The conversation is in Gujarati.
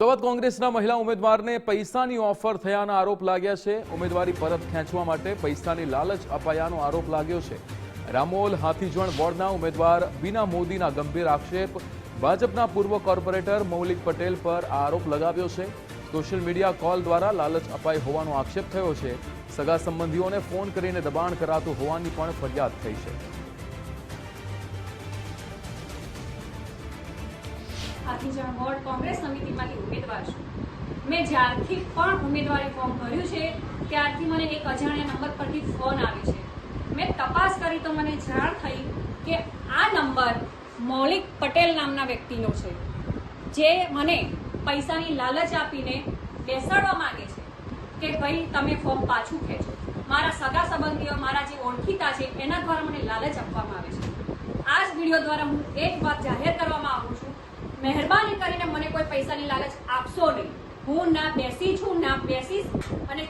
અમદાવાદ કોંગ્રેસના મહિલા ઉમેદવારને પૈસાની ઓફર થયાના આરોપ લાગ્યા છે। ઉમેદવારી પરત ખેંચવા માટે પૈસાની લાલચ અપાયાનો આરોપ લાગ્યો છે। રામોલ હાથીજણ વોર્ડના ઉમેદવાર બીના મોદીના ગંભીર આક્ષેપ। ભાજપના પૂર્વ કોર્પોરેટર મૌલિક પટેલ પર આ આરોપ લગાવ્યો છે। સોશિયલ મીડિયા કોલ દ્વારા લાલચ અપાઈ હોવાનો આક્ષેપ થયો છે। સગા સંબંધીઓને ફોન કરીને દબાણ કરાતું હોવાની પણ ફરિયાદ થઈ છે। હાથીજણ વોર્ડ કોંગ્રેસ સમિતિમાંથી ઉમેદવાર છું। મેં જ્યારથી પણ ઉમેદવારી ફોર્મ ભર્યું છે ત્યારથી મને એક અજાણ્યા નંબર પરથી ફોન આવે છે। મેં તપાસ કરી તો મને જાણ થઈ કે આ નંબર મૌલિક પટેલ નામના વ્યક્તિનો છે, જે મને પૈસાની લાલચ આપીને બેસાડવા માંગે છે કે ભાઈ તમે ફોર્મ પાછું ખેંચો। મારા સગા સંબંધીઓ, મારા જે ઓળખીતા છે એના દ્વારા મને લાલચ આપવામાં આવે છે। આ જ વિડીયો દ્વારા હું એક વાત જાહેર કરવામાં આવું છું, મહેરબાની કરીને મને કોઈ પૈસાની લાલચ આપશો નહીં। હું ના બેસી છું, ના બેસીશ, અને